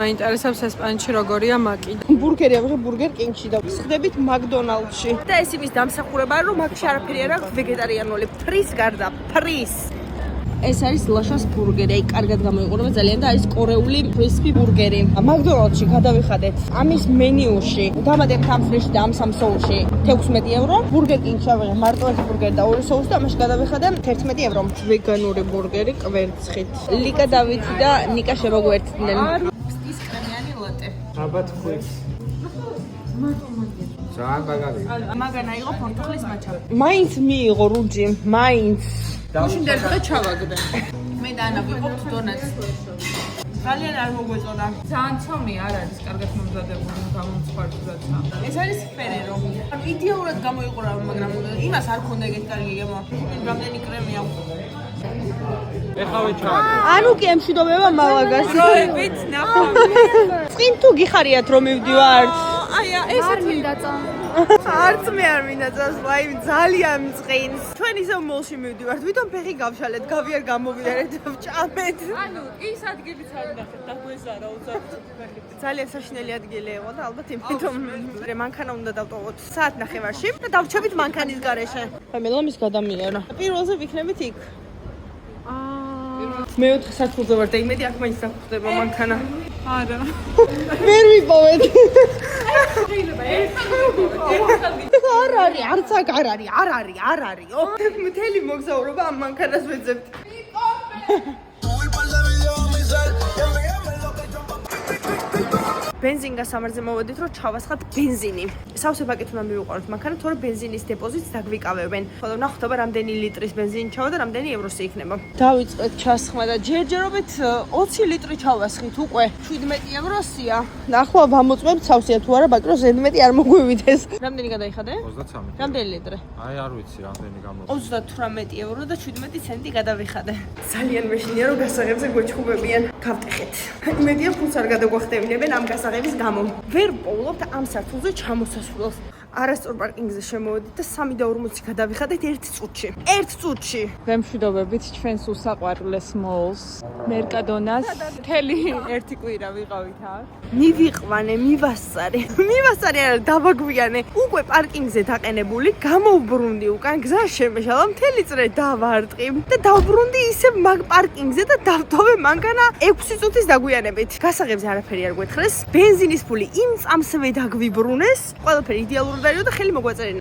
მაინტერესებს ესპანეთში როგორია მაკი. ბურგერი ამაში ბურგერ კინგში და ვსხდებით მაკდონალდში. და ეს იმის დამსახურებაა, რომ აქ არაფერი არ აქვს ვეგეტარიანული. ფრის გარდა, ფრის. ეს არის ლაშას ბურგერი, აი კარგად გამოიყურება ძალიან და არის კორეული კრისპი ბურგერი. მაკდონალდში გადავიხადეთ. ამის მენიუში დამატებთ ამ ფრეში და ამ სამ სოუსში 16 евро. ბურგერ კინგში ავიღე მარტო ეს ბურგერი და ორი სოუსი და ამაში გადავიხადე 11 евро. ვეგანური ბურგერი კვერცხით. ლიკა დავითი და ნიკა შემოგვერთდნენ. ალბათ ხვით. ძალიან მაგარი. მაგანა იყო პორტოხლის მაჩა. მაინც მიიღო რუჯი, მაინც. გუშინდელი დღე ჩავაგდე. მე და ანა ვიყავთ დონატს. ძალიან არ მოგვეწონა. ძალიან ცომი არ არის, კარგად მომზადებული, გამომცხვარწუდა. ეს არის ფერერო. ანუ იდეალურად გამოიყურება, მაგრამ იმას არ ქონდა ეგეთ კარგი გემო. რამდენი კრემი აქვს. ეხავე ჩააგდო. ანუ კი ემშვიდობება მალაგას. დროებით ნახავდი. წინ თუ გიხარიათ რომ მივდივართ. აი ეს არ მინდა წამ. არც მე არ მინდა წავს, ვაი ძალიან მწყინს. ჩვენ ისევ მოლში მივდივართ, ვითომ ფეხი გავშალეთ, გავიარ გამოვიარეთ, ვჭამეთ. ანუ ის ადგილიც არ ნახეთ და გვეზარა უზართ. ძალიან საშინელი ადგილი იყო და ალბათ იმიტომ მანქანა უნდა დავტოვოთ საათ ნახევარში და დავრჩებით მანქანის გარეშე. აი მელამის გადამიერა. პირველზე ვიქნებით იქ. მეოთხე სათულზე ვარ და იმედი აქ მაინც დაგხვდება მანქანა. არა. ვერ ვიპოვეთ. არ არის, არც აქ არ არის. მთელი მოგზაურობა ამ მანქანას ვეძებთ. ბენზინგას სამარზე მოვედით, რომ ჩავასხათ ბენზინი. სავსე პაკეტ უნდა მივიყვანოთ მანქანა, თორე ბენზინის დეპოზიტს დაგვიკავებენ. ხოლო ნახოთ რამდენი ლიტრის ბენზინი ჩავა და რამდენი ევროსი იქნება. დავიწყეთ ჩასხმა და ჯერჯერობით 20 ლიტრი ჩავასხით უკვე. 17 ევროსია. და ახლა ვამოწმებთ სავსეა თუ არა, ბაკრო ზედმეტი არ მოგვივიდეს. რამდენი გადაიხადე? 23. რამდენი ლიტრი? აი არ ვიცი რამდენი გამოვა. 38 евро და 17 ცენტი გადავიხადე. ძალიან მეშინია რომ გასაღებზე გვეჩხუბებიან. გავტეხეთ. იმედია ფულს არ გადაგვახტევინებენ ამ გასაღების გამო. ვერ პოვლობთ ამ სართულზე ჩამოსასვლელს. არასწორ პარკინგზე შემოვედით და 3.40 გადავიხადეთ 1 წუთში. 1 წუთში. ვემშვიდობებით ჩვენს უსაყვარლეს მოლს, მერკადონას. მთელი ერთი კვირა ვიყავით აქ. მივიყვანე, მივასწარე. მივასწარე არა, დავაგვიანე. უკვე პარკინგზე დაყენებული, გამოვბრუნდი უკან, გზა შემეშალა, მთელი წრე დავარტყი და დავბრუნდი ისე მაგ პარკინგზე და დავტოვე მანქანა 6 წუთის დაგვიანებით. გასაღებზე არაფერი არ გვეთხრეს. ბენზინის ფული იმ წამსვე დაგვიბრუნეს. ყველაფერი იდეალურად არისო და ხელი მოგვაწერინა.